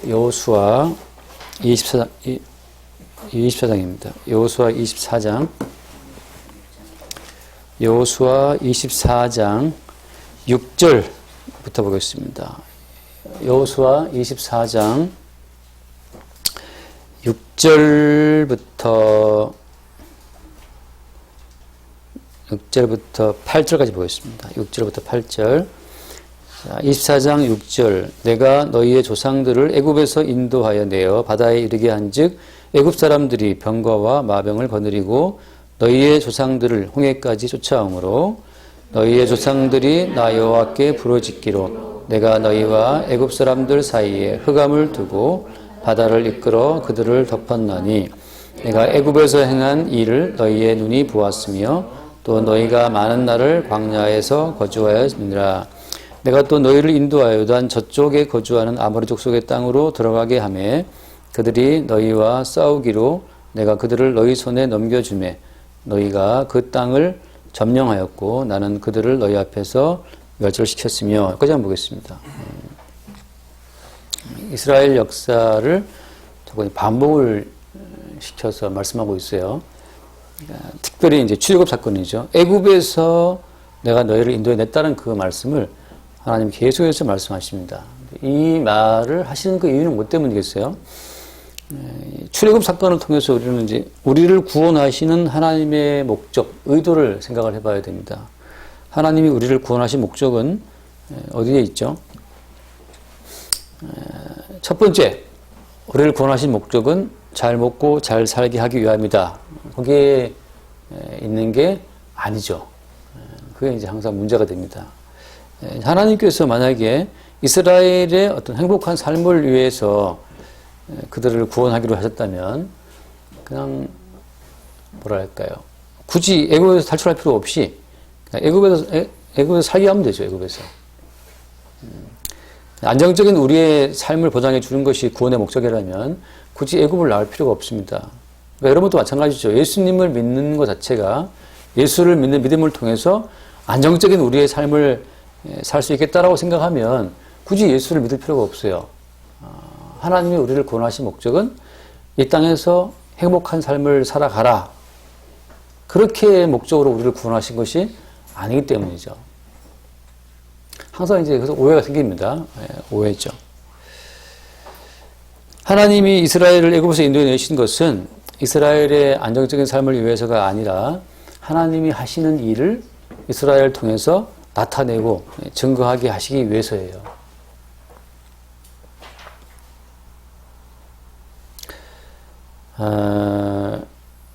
여호수아 24장입니다. 여호수아 24장. 여호수아 24장 6절부터 보겠습니다. 여호수아 24장 6절부터 8절까지 보겠습니다. 6절부터 8절. 자, 24장 6절. 내가 너희의 조상들을 애굽에서 인도하여 내어 바다에 이르게 한즉 애굽 사람들이 병거와 마병을 거느리고 너희의 조상들을 홍해까지 쫓아오므로 너희의 조상들이 나 여호와께 부르짖기로 내가 너희와 애굽 사람들 사이에 흑암을 두고 바다를 이끌어 그들을 덮었나니 내가 애굽에서 행한 일을 너희의 눈이 보았으며 또 너희가 많은 날을 광야에서 거주하였느니라. 내가 또 너희를 인도하여 요단 저쪽에 거주하는 아모리 족속의 땅으로 들어가게 하매 그들이 너희와 싸우기로 내가 그들을 너희 손에 넘겨주매 너희가 그 땅을 점령하였고 나는 그들을 너희 앞에서 멸절시켰으며. 여기까지 한번 보겠습니다. 이스라엘 역사를 반복을 시켜서 말씀하고 있어요. 특별히 이제 출애굽 사건이죠. 애굽에서 내가 너희를 인도해냈다는 그 말씀을 하나님 계속해서 말씀하십니다. 이 말을 하시는 그 이유는 뭐 때문이겠어요? 출애굽 사건을 통해서 우리는 이제 우리를 구원하시는 하나님의 목적, 의도를 생각을 해봐야 됩니다. 하나님이 우리를 구원하신 목적은 어디에 있죠? 첫 번째, 우리를 구원하신 목적은 잘 먹고 잘 살게 하기 위함이다. 거기에 있는 게 아니죠. 그게 이제 항상 문제가 됩니다. 하나님께서 만약에 이스라엘의 어떤 행복한 삶을 위해서 그들을 구원하기로 하셨다면 그냥 뭐랄까요? 굳이 애굽에서 탈출할 필요 없이 애굽에서 살게 하면 되죠. 애굽에서. 안정적인 우리의 삶을 보장해 주는 것이 구원의 목적이라면 굳이 애굽을 나올 필요가 없습니다. 그러니까 여러분도 마찬가지죠. 예수님을 믿는 것 자체가 예수를 믿는 믿음을 통해서 안정적인 우리의 삶을 살 수 있겠다라고 생각하면 굳이 예수를 믿을 필요가 없어요. 하나님이 우리를 구원하신 목적은 이 땅에서 행복한 삶을 살아가라. 그렇게 목적으로 우리를 구원하신 것이 아니기 때문이죠. 항상 이제 그래서 오해가 생깁니다. 오해죠. 하나님이 이스라엘을 애굽에서 인도해 내신 것은 이스라엘의 안정적인 삶을 위해서가 아니라 하나님이 하시는 일을 이스라엘을 통해서 나타내고 증거하게 하시기 위해서예요.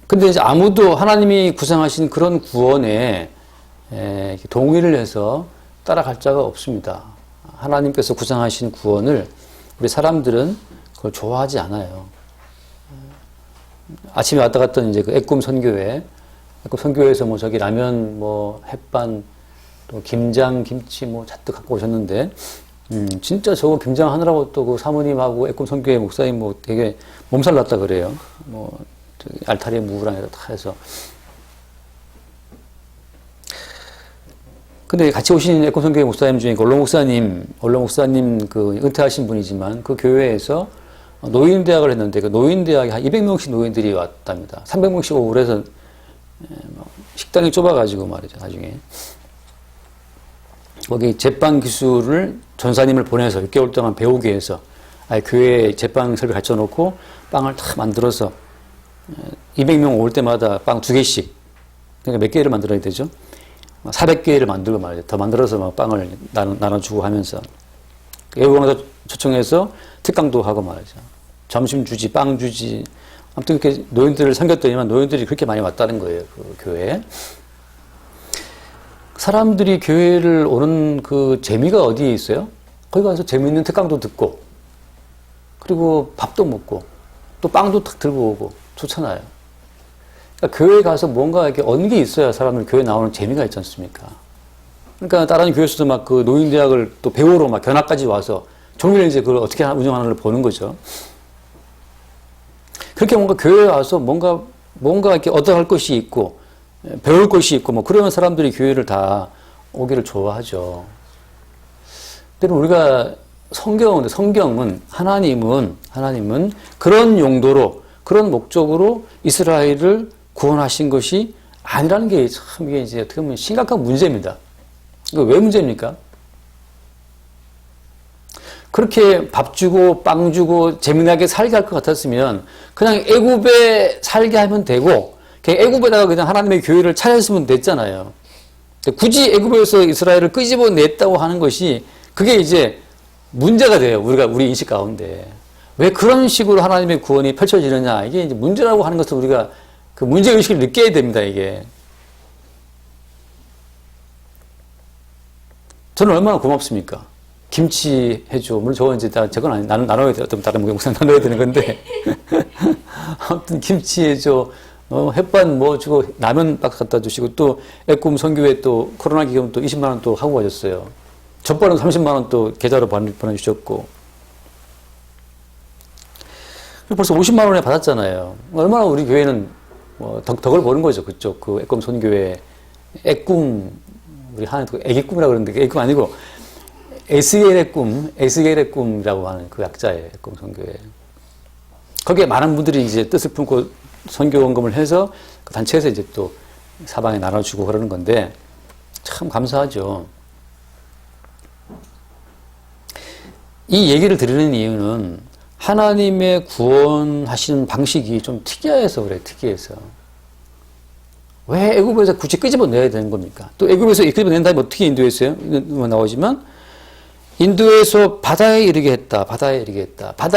근데 이제 아무도 하나님이 구상하신 그런 구원에 동의를 해서 따라갈 자가 없습니다. 하나님께서 구상하신 구원을 우리 사람들은 그걸 좋아하지 않아요. 아침에 왔다 갔던 이제 그 애꿈 선교회에서 뭐 저기 라면, 뭐 햇반, 또 김장, 김치 뭐 잔뜩 갖고 오셨는데, 진짜 저거 김장 하느라고 또 그 사모님하고 애꿈 선교회 목사님 뭐 되게 몸살 났다 그래요. 뭐 저기 알타리에 무랑 다 해서. 근데 같이 오신 애꿈 선교회 목사님 중에 원로 목사님 그 은퇴하신 분이지만 그 교회에서 노인대학을 했는데 그 노인대학에 한 200명씩 노인들이 왔답니다. 300명씩 오고 그래서 식당이 좁아가지고 말이죠, 나중에. 거기 제빵 기술을 전사님을 보내서 6개월 동안 배우게 해서 교회에 제빵 설비 갖춰놓고 빵을 다 만들어서 200명 올 때마다 빵 2개씩, 그러니까 몇 개를 만들어야 되죠? 400개를 만들고 말이죠. 더 만들어서 막 빵을 나눠주고 하면서 외국에서 초청해서 특강도 하고 말이죠. 점심 주지, 빵 주지. 아무튼 그렇게 노인들을 섬겼더니만 노인들이 그렇게 많이 왔다는 거예요. 그 교회에. 사람들이 교회를 오는 그 재미가 어디에 있어요? 거기 가서 재미있는 특강도 듣고, 그리고 밥도 먹고, 또 빵도 탁 들고 오고, 좋잖아요. 그러니까 교회에 가서 뭔가 이렇게 얻는 게 있어야 사람들 교회 나오는 재미가 있지 않습니까? 그러니까 다른 교회에서도 막 그 노인대학을 또 배우러 막 견학까지 와서 종일 이제 그걸 어떻게 운영하는지를 보는 거죠. 그렇게 뭔가 교회에 와서 뭔가 이렇게 얻어갈 것이 있고, 배울 것이 있고, 뭐, 그러면 사람들이 교회를 다 오기를 좋아하죠. 때로 우리가 성경은 하나님은 그런 용도로 그런 목적으로 이스라엘을 구원하신 것이 아니라는 게 참 이게 이제 어떻게 보면 심각한 문제입니다. 이거 왜 문제입니까? 그렇게 밥 주고 빵 주고 재미나게 살게 할 것 같았으면 그냥 애굽에 살게 하면 되고 그냥 애굽에다가 그냥 하나님의 교회를 차렸으면 됐잖아요. 굳이 애굽에서 이스라엘을 끄집어냈다고 하는 것이 그게 이제 문제가 돼요. 우리 인식 가운데. 왜 그런 식으로 하나님의 구원이 펼쳐지느냐. 이게 이제 문제라고 하는 것을 우리가 그 문제의식을 느껴야 됩니다, 이게. 저는 얼마나 고맙습니까? 김치 해줘. 물론 저건 이제 저건 아니, 나는 나눠야 돼. 어떤 다른 목사 나눠야 되는 건데. 아무튼 김치 해줘. 햇반 뭐 주고 라면 박스 갖다 주시고 또 애꿈 선교회 또 코로나 기간 또 20만 원 또 하고 가셨어요. 전번은 30만 원 또 계좌로 보내주셨고. 벌써 50만 원에 받았잖아요. 얼마나 우리 교회는 덕을 보는 거죠. 그쪽 그 애꿈 선교회 애꿈 우리 하나 애기 꿈이라 그러는데 애기 꿈 아니고 에스겔의 꿈이라고 하는 그 약자예요. 애꿈 선교회. 거기에 많은 분들이 이제 뜻을 품고 선교 원금을 해서 그 단체에서 이제 또 사방에 나눠주고 그러는 건데 참 감사하죠. 이 얘기를 드리는 이유는 하나님의 구원하시는 방식이 좀 특이해서 그래, 특이해서. 왜 애굽에서 굳이 끄집어내야 되는 겁니까? 또 애굽에서 끄집어낸 다음에 어떻게 인도했어요? 나오지만 인도에서 바다에 이르게 했다. 바다에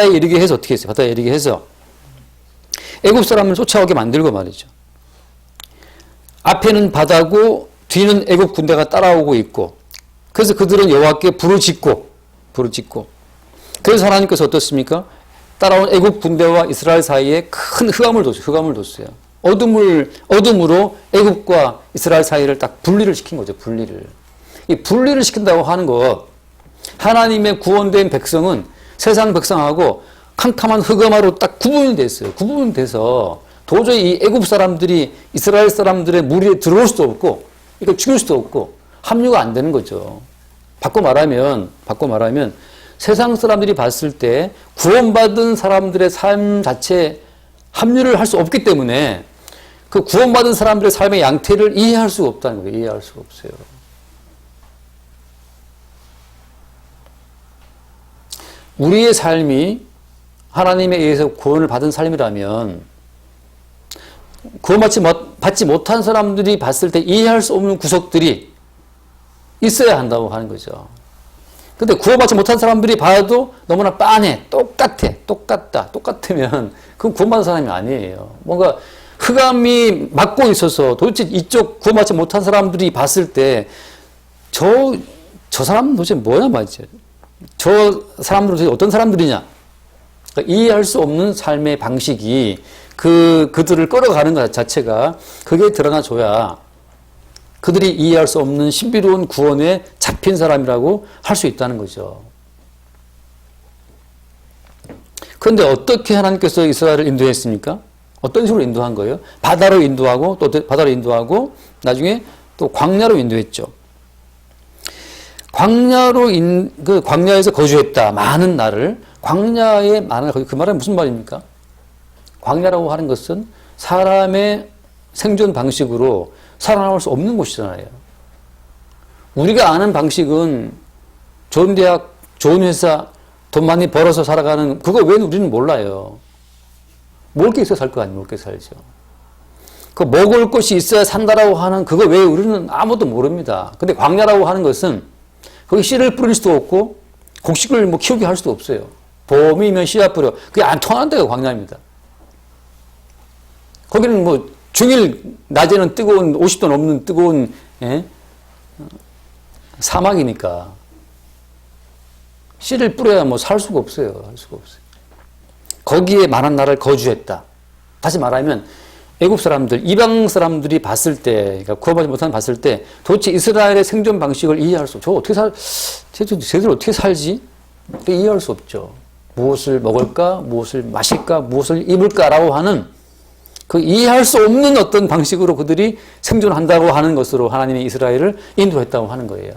이르게 해서 어떻게 했어요? 바다에 이르게 해서 애굽 사람을 쫓아오게 만들고 말이죠. 앞에는 바다고 뒤는 애굽 군대가 따라오고 있고 그래서 그들은 여호와께 부르짖고 그래서 하나님께서 어떻습니까? 따라온 애굽 군대와 이스라엘 사이에 큰 흑암을 뒀어요. 어둠으로 애굽과 이스라엘 사이를 딱 분리를 시킨 거죠. 이 분리를 시킨다고 하는 것 하나님의 구원된 백성은 세상 백성하고 캄캄한 흑암으로 딱 구분이 됐어요. 구분이 돼서 도저히 이 애굽 사람들이 이스라엘 사람들의 무리에 들어올 수도 없고 이거 죽일 수도 없고 합류가 안 되는 거죠. 바꿔 말하면 세상 사람들이 봤을 때 구원받은 사람들의 삶 자체에 합류를 할 수 없기 때문에 그 구원받은 사람들의 삶의 양태를 이해할 수가 없다는 거예요. 이해할 수가 없어요. 우리의 삶이 하나님에 의해서 구원을 받은 삶이라면 구원받지 못한 사람들이 봤을 때 이해할 수 없는 구석들이 있어야 한다고 하는 거죠. 근데 구원받지 못한 사람들이 봐도 너무나 빤해. 똑같으면 그건 구원받은 사람이 아니에요. 뭔가 흑암이 막고 있어서 도대체 이쪽 구원받지 못한 사람들이 봤을 때 저 사람은 도대체 뭐야 말이죠. 저 사람들은 도대체 어떤 사람들이냐. 그러니까 이해할 수 없는 삶의 방식이 그들을 끌어가는 것 자체가 그게 드러나줘야 그들이 이해할 수 없는 신비로운 구원에 잡힌 사람이라고 할 수 있다는 거죠. 그런데 어떻게 하나님께서 이스라엘을 인도했습니까? 어떤 식으로 인도한 거예요? 바다로 인도하고 나중에 또 광야로 인도했죠. 광야에서 거주했다. 많은 날을. 광야에 많은 날, 그 말은 무슨 말입니까? 광야라고 하는 것은 사람의 생존 방식으로 살아남을 수 없는 곳이잖아요. 우리가 아는 방식은 좋은 대학, 좋은 회사, 돈 많이 벌어서 살아가는 그거 왜 우리는 몰라요. 먹을 게 있어야 살 거 아니에요. 먹을 게 살죠. 그 먹을 것이 있어야 산다라고 하는 그거 왜 우리는 아무도 모릅니다. 근데 광야라고 하는 것은 거기 씨를 뿌릴 수도 없고 곡식을 키우게 할 수도 없어요. 봄이면 씨앗 뿌려. 그게 안 통하는 데가 광야입니다. 거기는 중일 낮에는 뜨거운 50도 넘는 뜨거운 사막이니까 씨를 뿌려야 살 수가 없어요. 할 수가 없어요. 거기에 많은 날을 거주했다. 다시 말하면 애굽 사람들, 이방 사람들이 봤을 때, 그러니까 구원받지 못한 봤을 때 도대체 이스라엘의 생존 방식을 이해할 수 없죠. 쟤들 어떻게 살지? 이해할 수 없죠. 무엇을 먹을까? 무엇을 마실까? 무엇을 입을까라고 하는 그 이해할 수 없는 어떤 방식으로 그들이 생존한다고 하는 것으로 하나님이 이스라엘을 인도했다고 하는 거예요.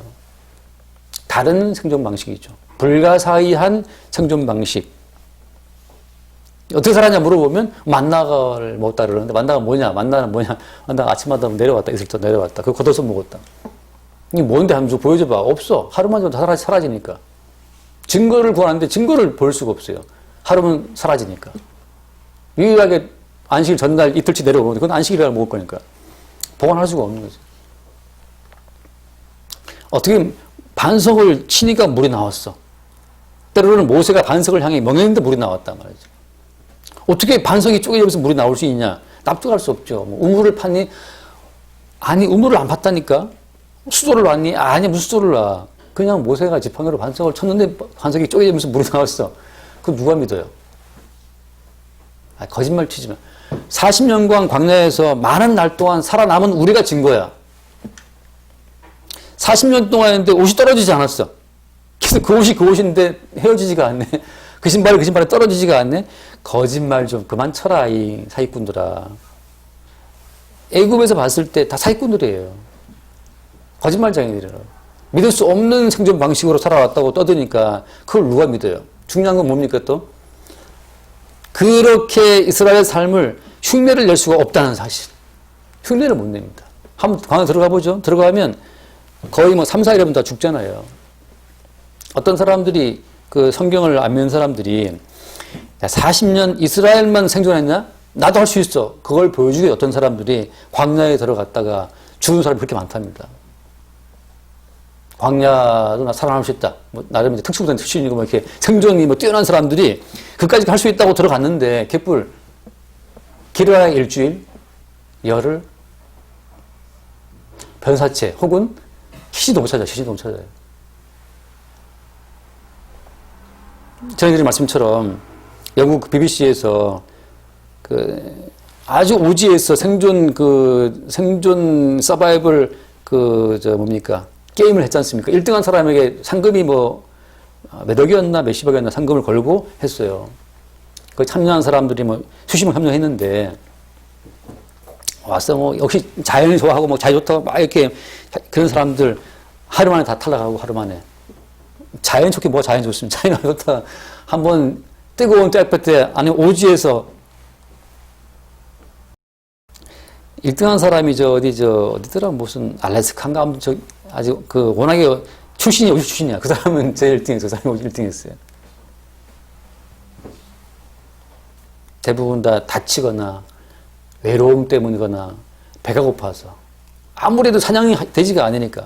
다른 생존 방식이죠. 불가사의한 생존 방식. 어떻게 살았냐 물어보면 만나를 먹었다 그러는데 만나가 뭐냐? 만나는 뭐냐? 만나가 아침마다 내려왔다. 이슬부터 내려왔다. 그거 걷어서 먹었다. 이게 뭔데 하면서 보여줘봐. 없어. 하루만 좀 사라지니까. 증거를 구하는데 증거를 볼 수가 없어요. 하루면 사라지니까. 유일하게 안식일 전날 이틀치 내려오면 그건 안식일날 먹을 거니까. 보관할 수가 없는 거죠. 어떻게 반석을 치니까 물이 나왔어. 때로는 모세가 반석을 향해 멍했는데 물이 나왔단 말이죠. 어떻게 반석이 쪼개지면서 물이 나올 수 있냐? 납득할 수 없죠. 뭐 우물을 팠니? 아니, 우물을 안 팠다니까? 수도를 놨니? 아니, 무슨 수도를 놔? 그냥 모세가 지팡이로 반석을 쳤는데 반석이 쪼개지면서 물이 나왔어. 그거 누가 믿어요? 거짓말 치지 마. 40년간 광야에서 많은 날 동안 살아남은 우리가 증거야. 40년 동안 했는데 옷이 떨어지지 않았어. 그래서 그 옷이 그 옷인데 헤어지지가 않네. 그 신발이 그 신발에 떨어지지가 않네. 거짓말 좀 그만 쳐라, 이 사기꾼들아. 애굽에서 봤을 때 다 사기꾼들이에요. 거짓말쟁이들이라고. 믿을 수 없는 생존 방식으로 살아왔다고 떠드니까 그걸 누가 믿어요? 중요한 건 뭡니까 또? 그렇게 이스라엘 삶을 흉내를 낼 수가 없다는 사실. 흉내를 못 냅니다. 한번 광야 들어가 보죠. 들어가면 거의 뭐 3, 4일이면 다 죽잖아요. 어떤 사람들이 그 성경을 안 믿는 사람들이 40년 이스라엘만 생존했냐? 나도 할 수 있어. 그걸 보여주기 어떤 사람들이 광야에 들어갔다가 죽은 사람이 그렇게 많답니다. 광야도 나 살아남을 수 있다. 뭐 나름 이제 특수부대 출신이고 뭐 이렇게 생존이 뭐 뛰어난 사람들이 그까지 할 수 있다고 들어갔는데 개뿔 길어야 일주일, 열흘, 변사체 혹은 시시도 못 찾아요. 시시도 못 찾아요. 저희들이 말씀처럼 영국 BBC에서 그 아주 오지에서 생존 서바이벌 뭡니까? 게임을 했지 않습니까? 1등한 사람에게 상금이 뭐 몇 억이었나 몇십억이었나 상금을 걸고 했어요. 그 참여한 사람들이 뭐 수십 명 참여했는데 와서 뭐 역시 자연이 좋아하고 뭐 자연 좋다고 막 이렇게 그런 사람들 하루 만에 다 탈락하고 하루 만에. 자연 좋게 뭐가 자연 좋습니까? 자연 좋다. 한번 뜨거운 땡볕에 아니 오지에서 1등한 사람이 어디더라 무슨 알래스카인가 아무튼 아주 그 워낙에 출신이 오지 출신이야. 그 사람은 제일 1등했어. 그 사람이 1등했어요. 대부분 다 다치거나 외로움 때문이거나 배가 고파서 아무래도 사냥이 되지가 않으니까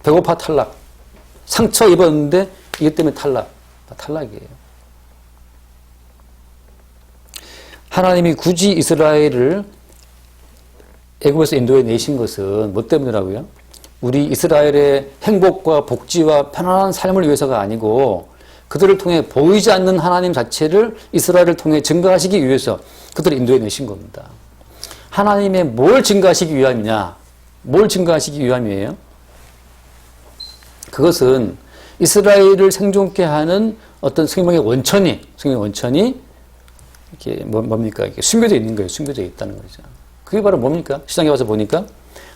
배고파 탈락. 상처 입었는데 이것 때문에 탈락. 다 탈락이에요. 하나님이 굳이 이스라엘을 애굽에서 인도해 내신 것은 뭐 때문이라고요? 우리 이스라엘의 행복과 복지와 편안한 삶을 위해서가 아니고 그들을 통해 보이지 않는 하나님 자체를 이스라엘을 통해 증거하시기 위해서 그들을 인도해 내신 겁니다. 하나님의 뭘 증거하시기 위함이냐? 뭘 증거하시기 위함이에요? 그것은 이스라엘을 생존케 하는 어떤 생명의 원천이 이렇게 뭡니까? 이렇게 숨겨져 있는 거예요. 숨겨져 있다는 거죠. 그게 바로 뭡니까? 시장에 와서 보니까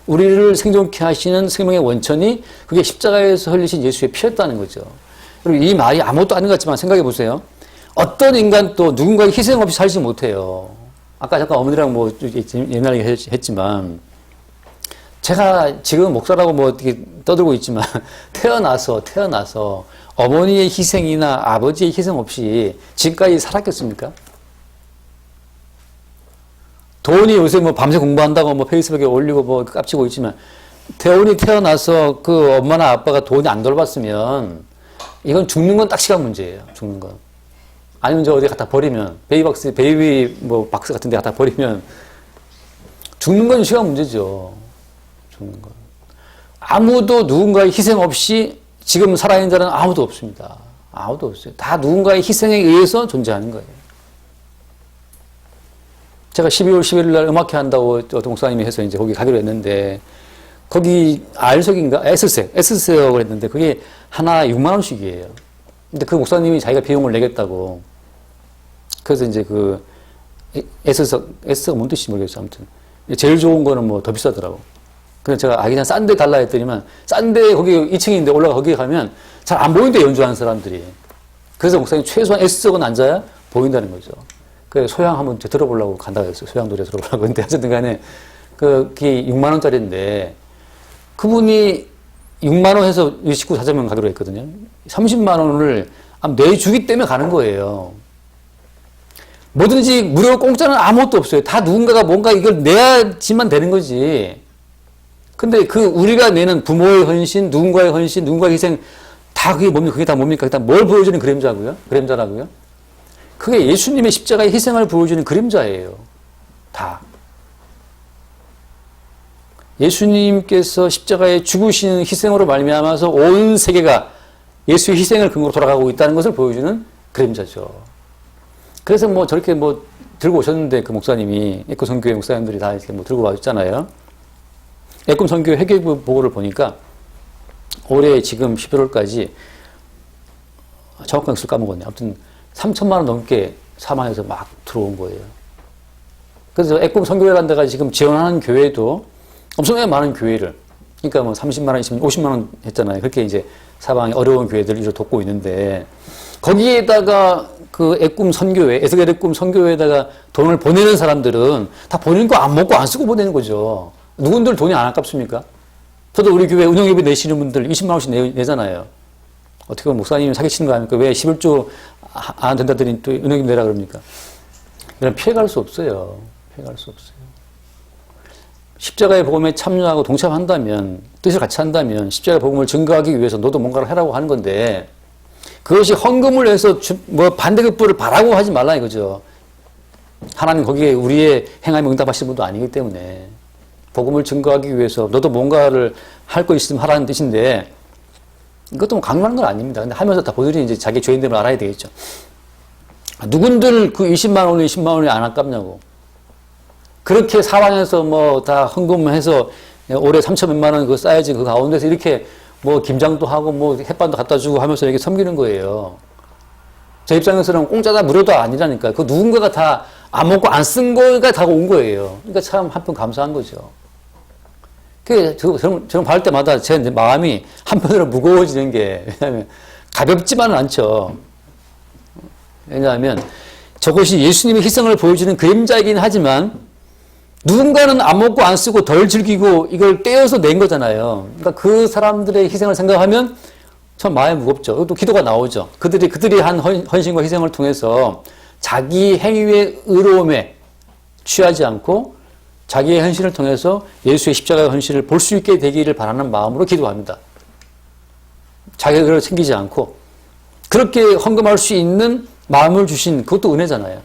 우리를 생존케 하시는 생명의 원천이 그게 십자가에서 흘리신 예수의 피였다는 거죠. 그리고 이 말이 아무것도 아닌 것 같지만 생각해 보세요. 어떤 인간도 누군가의 희생 없이 살지 못해요. 아까 잠깐 어머니랑 뭐 옛날에 했지만 제가 지금 목사라고 뭐 어떻게 떠들고 있지만 태어나서 어머니의 희생이나 아버지의 희생 없이 지금까지 살았겠습니까? 도훈이 요새 뭐 밤새 공부한다고 뭐 페이스북에 올리고 뭐 깝치고 있지만 도훈이 태어나서 그 엄마나 아빠가 도훈이 안 돌봤으면 이건 죽는 건 딱 시간 문제예요. 죽는 건. 아니면 저 어디 갖다 버리면 베이비 뭐 박스 같은 데 갖다 버리면 죽는 건 시간 문제죠. 죽는 건. 아무도 누군가의 희생 없이 지금 살아있는 자는 아무도 없습니다. 아무도 없어요. 다 누군가의 희생에 의해서 존재하는 거예요. 제가 12월 11일 날 음악회 한다고 어떤 목사님이 해서 이제 거기 가기로 했는데, 거기 R석인가? S석을 했는데, 그게 하나 6만원씩이에요. 근데 그 목사님이 자기가 비용을 내겠다고. 그래서 이제 그 S석 뭔 뜻인지 모르겠어요. 아무튼. 제일 좋은 거는 뭐 더 비싸더라고. 그래서 제가 그냥 싼 데 달라 했더니만 싼 데 거기 2층인데 올라가 거기 가면 잘 안 보이는데 연주하는 사람들이. 그래서 목사님 최소한 S석은 앉아야 보인다는 거죠. 그래서 소양 한번 들어보려고 간다고 했어요. 소양 노래 들어보려고. 근데 어쨌든 간에 그게 6만 원짜리인데 그분이 6만 원 해서 식구 4명 가기로 했거든요. 30만 원을 내주기 때문에 가는 거예요. 뭐든지 무료 공짜는 아무것도 없어요. 다 누군가가 뭔가 이걸 내야지만 되는 거지. 근데 그 우리가 내는 부모의 헌신, 누군가의 헌신, 누군가의 희생 다 그게 뭡니까? 그게 다 뭡니까? 일단 뭘 보여주는 그림자라고요? 그게 예수님의 십자가의 희생을 보여주는 그림자예요. 다. 예수님께서 십자가에 죽으시는 희생으로 말미암아서 온 세계가 예수의 희생을 근거로 돌아가고 있다는 것을 보여주는 그림자죠. 그래서 뭐 저렇게 뭐 들고 오셨는데 그 목사님이 에코 선교회 목사님들이 다 이렇게 뭐 들고 와줬잖아요. 에코 선교회 회계부 보고를 보니까 올해 지금 11월까지 정확한 숫자 까먹었네. 아무튼 3천만 원 넘게 사망해서 막 들어온 거예요. 그래서 에코 선교회 간 데가 지금 지원하는 교회도 엄청나게 많은 교회를, 그러니까 뭐 30만 원, 50만 원 했잖아요. 그렇게 이제 사방에 어려운 교회들을 이로 돕고 있는데, 거기에다가 그 애꿈 선교회, 에스겔 애꿈 선교회에다가 돈을 보내는 사람들은 다 보내는 거 안 먹고 안 쓰고 보내는 거죠. 누군들 돈이 안 아깝습니까? 저도 우리 교회 운영예배 내시는 분들 20만 원씩 내잖아요. 어떻게 보면 목사님이 사기치는 거 아닙니까? 왜 11조 안 된다더니 또 운영예배 내라 그럽니까? 이런 피해갈 수 없어요. 피해갈 수 없어요. 십자가의 복음에 참여하고 동참한다면, 뜻을 같이 한다면 십자가의 복음을 증거하기 위해서 너도 뭔가를 하라고 하는 건데, 그것이 헌금을 해서 뭐 반대급부를 바라고 하지 말라 이거죠. 하나님 거기에 우리의 행함에 응답하시는 분도 아니기 때문에 복음을 증거하기 위해서 너도 뭔가를 할 거 있으면 하라는 뜻인데, 이것도 뭐 강요하는 건 아닙니다. 근데 하면서 다 보들이 이제 자기 죄인됨을 알아야 되겠죠. 누군들 그 20만 원이 10만 원이 안 아깝냐고. 그렇게 사방에서 뭐 다 헌금해서 올해 3천몇만 원 그거 쌓여진 그 가운데서 이렇게 뭐 김장도 하고 뭐 햇반도 갖다 주고 하면서 이렇게 섬기는 거예요. 제 입장에서는 공짜다 무료도 아니라니까. 그 누군가가 다 안 먹고 안 쓴 거가 다 온 거예요. 그러니까 참 한편 감사한 거죠. 저는 받을 때마다 제 마음이 한편으로 무거워지는 게, 왜냐하면 가볍지만은 않죠. 왜냐하면 저것이 예수님의 희생을 보여주는 그림자이긴 하지만 누군가는 안 먹고 안 쓰고 덜 즐기고 이걸 떼어서 낸 거잖아요. 그러니까 그 사람들의 희생을 생각하면 참 마음이 무겁죠. 또 기도가 나오죠. 그들이 한 헌신과 희생을 통해서 자기 행위의 의로움에 취하지 않고 자기의 헌신을 통해서 예수의 십자가의 헌신을 볼 수 있게 되기를 바라는 마음으로 기도합니다. 자기를 챙기지 않고 그렇게 헌금할 수 있는 마음을 주신 그것도 은혜잖아요.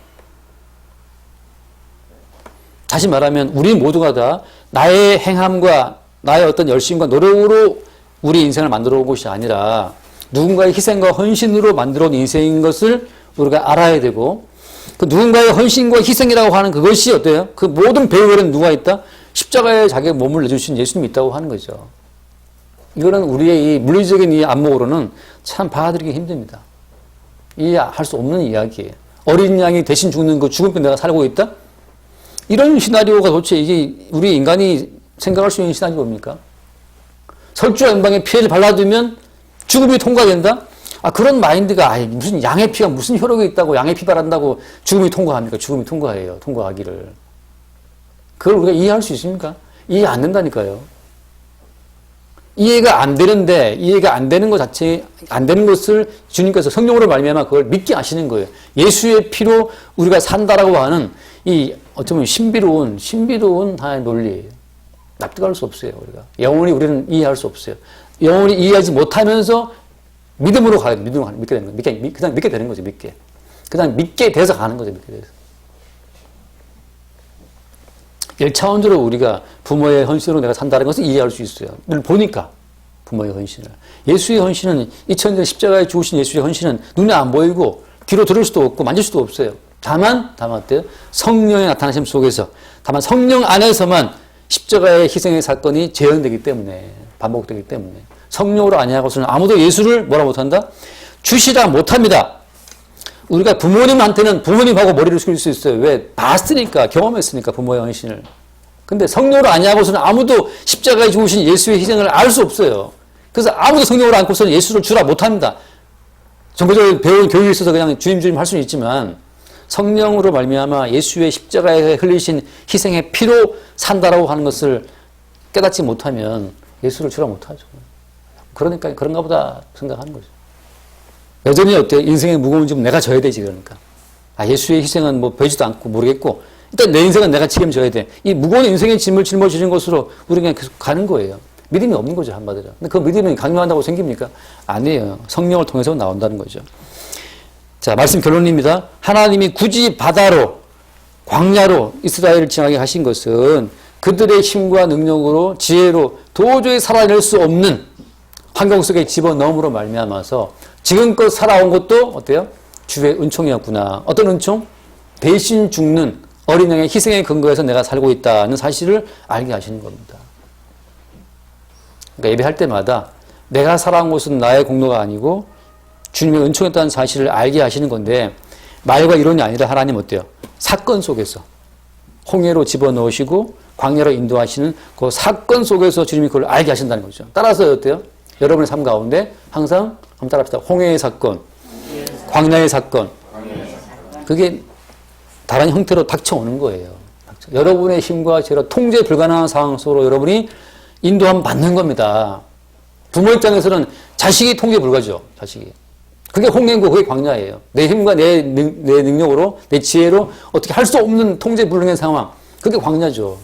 다시 말하면 우리 모두가 다 나의 행함과 나의 어떤 열심과 노력으로 우리 인생을 만들어 온 것이 아니라 누군가의 희생과 헌신으로 만들어 온 인생인 것을 우리가 알아야 되고, 그 누군가의 헌신과 희생이라고 하는 그것이 어때요? 그 모든 배후에는 누가 있다? 십자가에 자기의 몸을 내주신 예수님이 있다고 하는 거죠. 이거는 우리의 이 물리적인 이 안목으로는 참 받아들이기 힘듭니다. 이해할 수 없는 이야기예요. 어린 양이 대신 죽는 그 죽은 편 내가 살고 있다? 이런 시나리오가 도대체 이게 우리 인간이 생각할 수 있는 시나리오입니까? 설주와 연방에 피해를 발라두면 죽음이 통과된다? 그런 마인드가, 무슨 양의 피가 무슨 효력이 있다고 양의 피 바란다고 죽음이 통과합니까? 죽음이 통과해요. 통과하기를. 그걸 우리가 이해할 수 있습니까? 이해 안 된다니까요. 이해가 안 되는데, 이해가 안 되는 것 자체, 안 되는 것을 주님께서 성령으로 말미암아 그걸 믿게 하시는 거예요. 예수의 피로 우리가 산다라고 하는 이 어쩌면 신비로운 하나의 논리예요. 납득할 수 없어요, 우리가. 영원히 우리는 이해할 수 없어요. 영원히 이해하지 못하면서 믿음으로 가야 돼. 믿음으로 믿게 되는 거예요. 그냥 믿게 되는 거죠, 믿게. 그냥 믿게 돼서 가는 거죠, 믿게 돼서. 1차원적으로 우리가 부모의 헌신으로 내가 산다는 것을 이해할 수 있어요. 늘 보니까, 부모의 헌신을. 예수의 헌신은, 2000년 십자가에 죽으신 예수의 헌신은 눈에 안 보이고, 귀로 들을 수도 없고, 만질 수도 없어요. 다만 어때요? 성령의 나타나심 속에서, 다만 성령 안에서만 십자가의 희생의 사건이 재현되기 때문에, 반복되기 때문에. 성령으로 아니하고서는 아무도 예수를 뭐라 못한다? 주시라 못합니다. 우리가 부모님한테는 부모님하고 머리를 숙일 수 있어요. 왜? 봤으니까, 경험했으니까, 부모의 헌신을. 근데 성령으로 아니하고서는 아무도 십자가에 죽으신 예수의 희생을 알 수 없어요. 그래서 아무도 성령으로 안고서는 예수를 주라 못합니다. 정보적으로 배운 교육에 있어서 그냥 주님 할 수는 있지만 성령으로 말미암아 예수의 십자가에 흘리신 희생의 피로 산다라고 하는 것을 깨닫지 못하면 예수를 주라 못하죠. 그러니까 그런가 보다 생각하는 거죠. 여전히 어때요? 인생의 무거운 좀 내가 져야 되지 그러니까. 예수의 희생은 뭐 보이지도 않고 모르겠고 일단 내 인생은 내가 책임져야 돼. 이 무거운 인생의 짐을 짊어지는 것으로 우리가 그냥 계속 가는 거예요. 믿음이 없는 거죠, 한마디로. 근데 그 믿음이 강요한다고 생깁니까? 아니에요. 성령을 통해서 나온다는 거죠. 자, 말씀 결론입니다. 하나님이 굳이 바다로, 광야로 이스라엘을 지나게 하신 것은 그들의 힘과 능력으로, 지혜로 도저히 살아낼 수 없는 환경 속에 집어넣음으로 말미암아서 지금껏 살아온 것도 어때요? 주의 은총이었구나. 어떤 은총? 대신 죽는 어린 양의 희생의 근거에서 내가 살고 있다는 사실을 알게 하시는 겁니다. 그러니까 예배할 때마다 내가 살아온 것은 나의 공로가 아니고 주님의 은총이었다는 사실을 알게 하시는 건데 말과 이론이 아니라 하나님 어때요? 사건 속에서 홍해로 집어넣으시고 광야로 인도하시는 그 사건 속에서 주님이 그걸 알게 하신다는 거죠. 따라서 어때요? 여러분의 삶 가운데 항상 한번 따라합시다. 홍해의 사건, 광야의 사건. 그게 다른 형태로 닥쳐오는 거예요. 여러분의 힘과 죄로 통제 불가능한 상황 속으로 여러분이 인도함 받는 겁니다. 부모 입장에서는 자식이 통제 불가죠. 자식이. 그게 홍해고 그게 광야예요. 내 힘과 내 능력으로 내 지혜로 어떻게 할 수 없는 통제 불능의 상황. 그게 광야죠.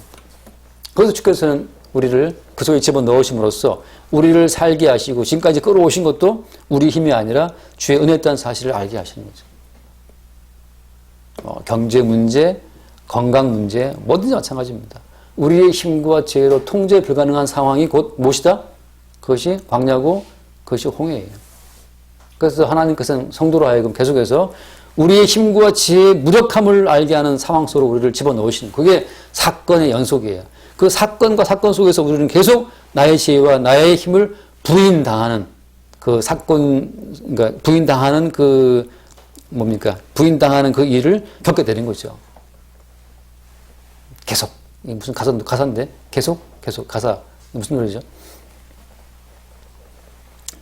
그래서 주께서는 우리를 그 속에 집어넣으심으로써 우리를 살게 하시고 지금까지 끌어오신 것도 우리 힘이 아니라 주의 은혜였다는 사실을 알게 하시는 거죠. 경제 문제, 건강 문제 뭐든지 마찬가지입니다. 우리의 힘과 지혜로 통제 불가능한 상황이 곧 무엇이다? 그것이 광야고 그것이 홍해예요. 그래서 하나님께서는 성도로 하여금 계속해서 우리의 힘과 지혜의 무력함을 알게 하는 상황 속으로 우리를 집어넣으시는 그게 사건의 연속이에요. 그 사건과 사건 속에서 우리는 계속 나의 지혜와 나의 힘을 부인당하는 그 사건, 그러니까 부인당하는 그 뭡니까? 부인당하는 그 일을 겪게 되는 거죠. 계속. 이게 무슨 가사인데? 계속 가사. 무슨 노래죠?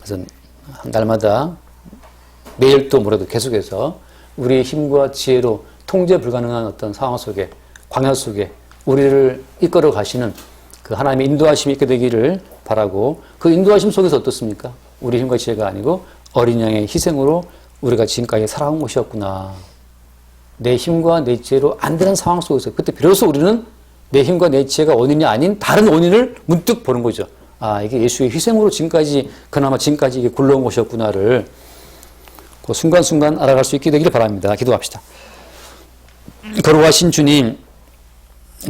그래서 날마다 매일 또 뭐라도 계속해서 우리의 힘과 지혜로 통제 불가능한 어떤 상황 속에, 광야 속에 우리를 이끌어 가시는 그 하나님의 인도하심이 있게 되기를 바라고 그 인도하심 속에서 어떻습니까? 우리 힘과 지혜가 아니고 어린 양의 희생으로 우리가 지금까지 살아온 것이었구나. 내 힘과 내 지혜로 안 되는 상황 속에서 그때 비로소 우리는 내 힘과 내 지혜가 원인이 아닌 다른 원인을 문득 보는 거죠. 이게 예수의 희생으로 그나마 지금까지 이게 굴러온 것이었구나를 그 순간순간 알아갈 수 있게 되기를 바랍니다. 기도합시다. 거룩하신 주님,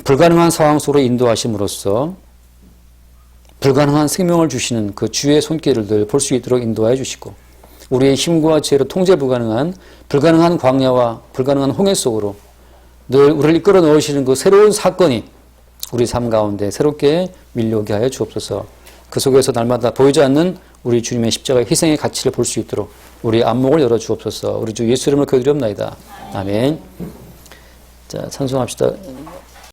불가능한 상황 속으로 인도하심으로써 불가능한 생명을 주시는 그 주의 손길을 늘 볼 수 있도록 인도하여 주시고 우리의 힘과 지혜로 통제 불가능한 광야와 불가능한 홍해 속으로 늘 우리를 이끌어 넣으시는 그 새로운 사건이 우리 삶 가운데 새롭게 밀려오게 하여 주옵소서. 그 속에서 날마다 보이지 않는 우리 주님의 십자가의 희생의 가치를 볼 수 있도록 우리의 안목을 열어 주옵소서. 우리 주 예수 이름으로 기도드리옵나이다. 아멘. 자, 찬송합시다.